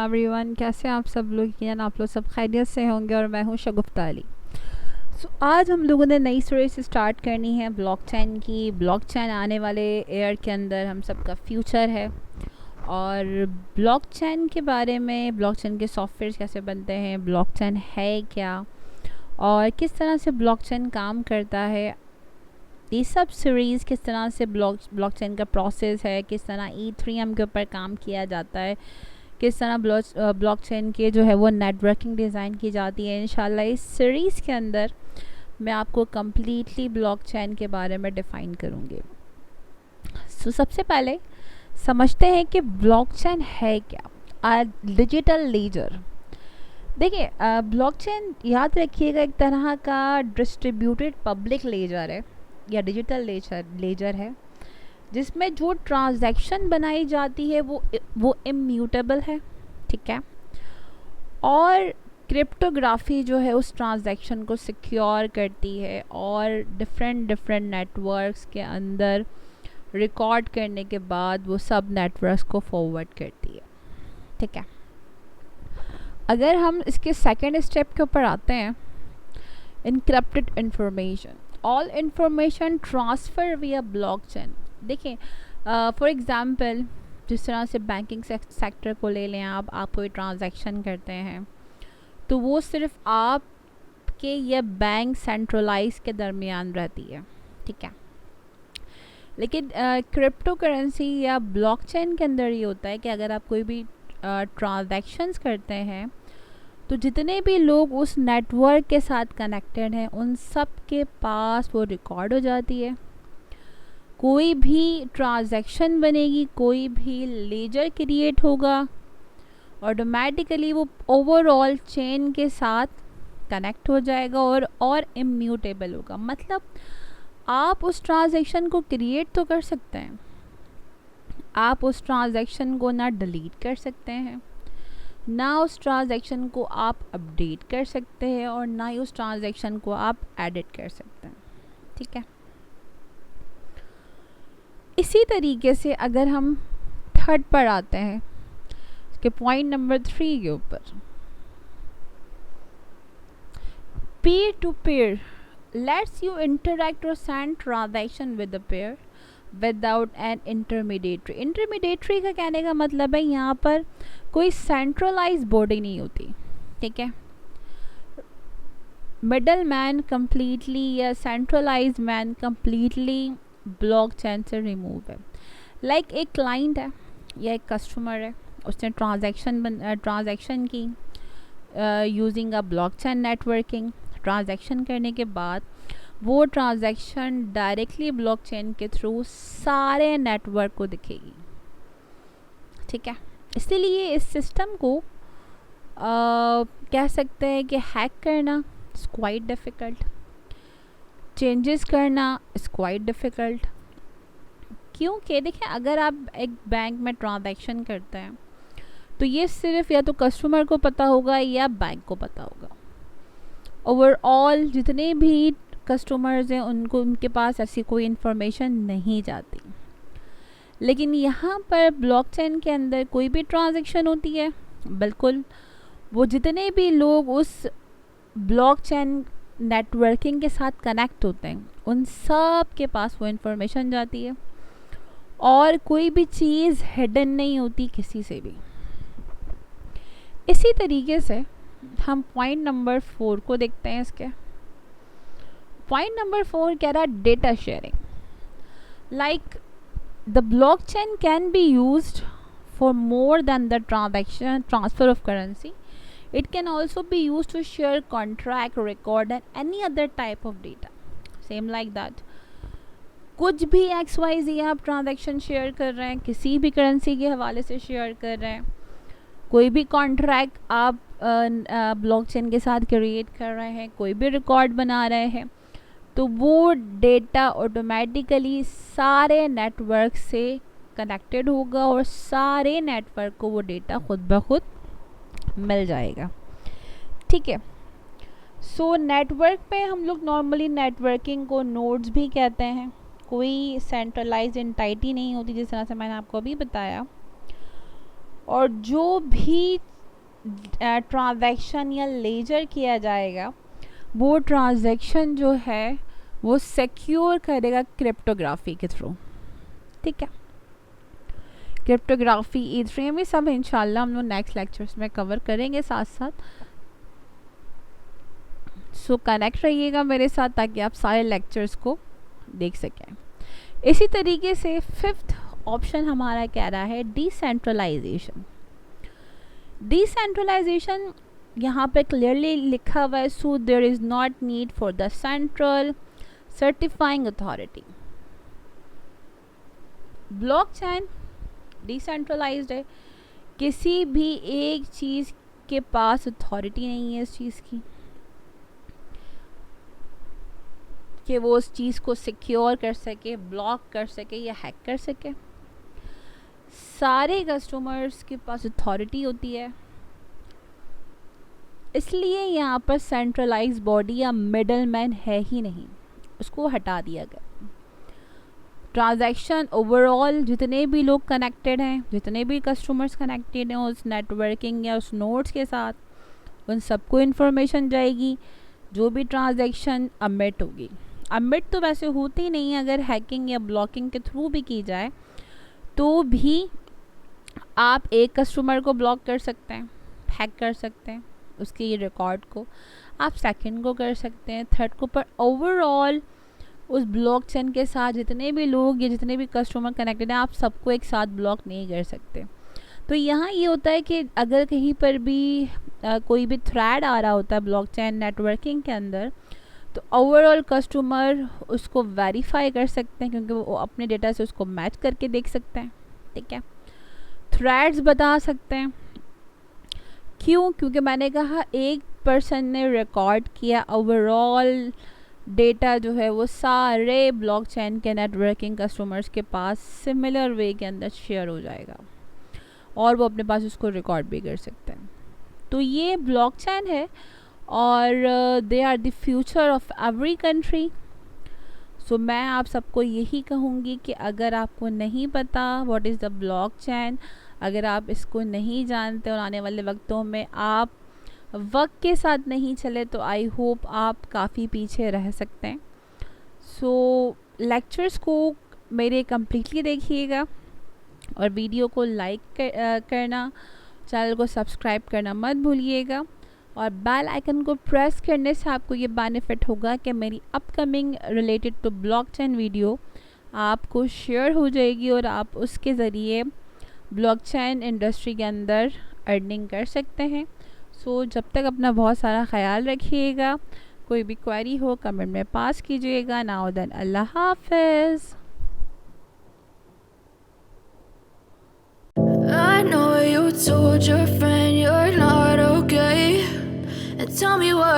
Everyone, कैसे हैं आप सब लोग? यकीनन आप लोग सब खैरियत से होंगे और मैं हूं शगुफ्ता अली। आज हम लोगों ने नई सीरीज स्टार्ट करनी है ब्लॉकचेन की। ब्लॉकचेन आने वाले ईयर के अंदर हम सब का फ्यूचर है और ब्लॉकचेन के बारे में, ब्लॉकचेन के सॉफ्टवेयर कैसे बनते हैं, ब्लॉकचेन है क्या और किस तरह से ब्लॉकचेन काम करता है, ये सब सीरीज़ किस तरह से ब्लॉकचेन का प्रोसेस है, किस तरह ईथेरियम के ऊपर काम किया जाता है, किस तरह ब्लॉकचेन के जो है वो नेटवर्किंग डिज़ाइन की जाती है। इंशाल्लाह इस सीरीज़ के अंदर मैं आपको कम्प्लीटली ब्लॉकचेन के बारे में डिफ़ाइन करूँगी। सबसे पहले समझते हैं कि ब्लॉकचेन है क्या। डिजिटल लेजर, देखिए ब्लॉकचेन याद रखिएगा एक तरह का डिस्ट्रीब्यूटेड पब्लिक लेजर है या डिजिटल लेजर है, जिसमें जो ट्रांजैक्शन बनाई जाती है वो इम्यूटेबल है, ठीक है। और क्रिप्टोग्राफी जो है उस ट्रांजैक्शन को सिक्योर करती है और डिफरेंट नेटवर्क्स के अंदर रिकॉर्ड करने के बाद वो सब नेटवर्क्स को फॉरवर्ड करती है, ठीक है। अगर हम इसके सेकेंड स्टेप के ऊपर आते हैं, encrypted information, all information transfer विया ब्लॉकचेन। देखिए फॉर एग्ज़ाम्पल जिस तरह से बैंकिंग सेक्टर को ले लें, आप कोई ट्रांजैक्शन करते हैं तो वो सिर्फ आपके या बैंक सेंट्रलाइज के दरमियान रहती है, ठीक है। लेकिन क्रिप्टो करेंसी या ब्लॉकचेन के अंदर ये होता है कि अगर आप कोई भी ट्रांजैक्शंस करते हैं तो जितने भी लोग उस नेटवर्क के साथ कनेक्टेड हैं उन सब के पास वो रिकॉर्ड हो जाती है। कोई भी ट्रांजैक्शन बनेगी, कोई भी लेजर क्रिएट होगा, ऑटोमेटिकली वो ओवरऑल चेन के साथ कनेक्ट हो जाएगा और इम्यूटेबल होगा। मतलब आप उस ट्रांजैक्शन को क्रिएट तो कर सकते हैं, आप उस ट्रांजैक्शन को ना डिलीट कर सकते हैं, ना उस ट्रांजैक्शन को आप अपडेट कर सकते हैं और ना ही उस ट्रांजैक्शन को आप एडिट कर सकते हैं, ठीक है। इसी तरीके से अगर हम थर्ड पर आते हैं, इसके पॉइंट नंबर 3 के ऊपर, peer to peer lets you interact or send transaction with the peer without an intermediary। Intermediary का कहने का मतलब है यहाँ पर कोई सेंट्रलाइज बॉडी नहीं होती, ठीक है। मिडल मैन कम्प्लीटली या सेंट्रलाइज मैन कम्प्लीटली ब्लॉकचेन से रिमूव है। लाइक एक क्लाइंट है या एक कस्टमर है, उसने ट्रांजैक्शन की using a blockchain networking. Transaction करने के बाद वो ट्रांजैक्शन डायरेक्टली ब्लॉकचेन के थ्रू सारे नेटवर्क को दिखेगी, ठीक है। इसीलिए इस सिस्टम को कह सकते हैं कि हैक करना इज़ क्वाइट डिफ़िकल्ट, चेंजेस करना इज़ क्वाइट डिफ़िकल्ट। क्योंकि देखिए अगर आप एक बैंक में ट्रांजैक्शन करते हैं तो ये सिर्फ या तो कस्टमर को पता होगा या बैंक को पता होगा। ओवरऑल जितने भी कस्टमर्स हैं उनके पास ऐसी कोई इन्फॉर्मेशन नहीं जाती। लेकिन यहाँ पर ब्लॉकचेन के अंदर कोई भी ट्रांजैक्शन होती है, बिल्कुल वो जितने भी लोग उस ब्लॉकचेन नेटवर्किंग के साथ कनेक्ट होते हैं उन सब के पास वो इन्फॉर्मेशन जाती है और कोई भी चीज़ हिडन नहीं होती किसी से भी। इसी तरीके से हम पॉइंट नंबर 4 को देखते हैं। इसके पॉइंट नंबर 4 कह रहा है data sharing. Like the blockchain can be used for more than the transfer of currency. It can also be used to share contract, record and any other type of data. Same like that. कुछ भी XYZ आप transaction share कर रहे हैं, किसी भी currency के हवाले से शेयर कर रहे हैं, कोई भी कॉन्ट्रैक्ट आप ब्लॉकचेन के साथ क्रिएट कर रहे हैं, कोई भी रिकॉर्ड बना रहे हैं, तो वो डेटा ऑटोमेटिकली सारे नेटवर्क से कनेक्टेड होगा और सारे नेटवर्क को वो डेटा खुद ब खुद मिल जाएगा, ठीक है। सो नेटवर्क पे हम लोग नॉर्मली नेटवर्किंग को नोड्स भी कहते हैं। कोई सेंट्रलाइज एंटिटी नहीं होती जिस तरह से मैंने आपको अभी बताया, और जो भी ट्रांजैक्शन या लेजर किया जाएगा, वो ट्रांजैक्शन जो है वो सिक्योर करेगा क्रिप्टोग्राफी के थ्रू। ठीक है, क्रिप्टोग्राफी, ईथरियम, ये सब इंशाल्लाह हम लोग नेक्स्ट लेक्चर्स में कवर करेंगे साथ साथ। सो कनेक्ट रहिएगा मेरे साथ ताकि आप सारे लेक्चर्स को देख सकें। इसी तरीके से फिफ्थ ऑप्शन हमारा कह रहा है डिसेंट्रलाइजेशन। डिसेंट्रलाइजेशन यहाँ पे क्लियरली लिखा हुआ है, so there is not need for the central certifying authority. Blockchain decentralised है, किसी भी एक चीज़ के पास अथॉरिटी नहीं है इस चीज़ की कि वो उस चीज़ को सिक्योर कर सके, ब्लॉक कर सके या हैक कर सके। सारे कस्टमर्स के पास अथॉरिटी होती है, इसलिए यहाँ पर सेंट्रलाइज बॉडी या मिडल मैन है ही नहीं, उसको हटा दिया गया। ट्रांजैक्शन ओवरऑल जितने भी लोग कनेक्टेड हैं, जितने भी कस्टमर्स कनेक्टेड हैं उस नेटवर्किंग या उस नोड्स के साथ, उन सबको इन्फॉर्मेशन जाएगी। जो भी ट्रांजैक्शन अमिट होगी, अमिट तो वैसे होती नहीं है, अगर हैकिंग या ब्लॉकिंग के थ्रू भी की जाए तो भी आप एक कस्टमर को ब्लॉक कर सकते हैं, हैक कर सकते हैं उसके ये रिकॉर्ड को, आप सेकंड को कर सकते हैं, थर्ड को, पर ओवरऑल उस ब्लॉकचेन के साथ जितने भी लोग या जितने भी कस्टमर कनेक्टेड हैं, आप सबको एक साथ ब्लॉक नहीं कर सकते। तो यहाँ ये होता है कि अगर कहीं पर भी कोई भी थ्रेड आ रहा होता है ब्लॉकचेन नेटवर्किंग के अंदर, तो ओवरऑल कस्टमर उसको वेरीफाई कर सकते हैं, क्योंकि वो अपने डेटा से उसको मैच करके देख सकते हैं। ठीक है, थ्रेड्स बता सकते हैं। क्यों? क्योंकि मैंने कहा एक पर्सन ने रिकॉर्ड किया, ओवरऑल डेटा जो है वो सारे ब्लॉकचेन के नेटवर्किंग कस्टमर्स के पास सिमिलर वे के अंदर शेयर हो जाएगा और वो अपने पास उसको रिकॉर्ड भी कर सकते हैं। तो ये ब्लॉकचेन है और they are the future of every country. So मैं आप सबको यही कहूँगी कि अगर आपको नहीं पता व्हाट इज़ द ब्लॉकचेन, अगर आप इसको नहीं जानते और आने वाले वक्तों में आप वक्त के साथ नहीं चले, तो आई होप आप काफ़ी पीछे रह सकते हैं। सो लेक्चर्स को मेरे कम्प्लीटली देखिएगा और वीडियो को लाइक करना, चैनल को सब्सक्राइब करना मत भूलिएगा, और बेल आइकन को प्रेस करने से आपको ये बेनिफिट होगा कि मेरी upcoming related to blockchain video आपको शेयर हो जाएगी और आप उसके ज़रिए ब्लॉकचेन इंडस्ट्री के अंदर अर्निंग कर सकते हैं। सो जब तक अपना बहुत सारा ख्याल रखिएगा, कोई भी क्वेरी हो कमेंट में पास कीजिएगा। नाउ देन, अल्लाह हाफिज़। I know you told your friend you're not okay, and tell me what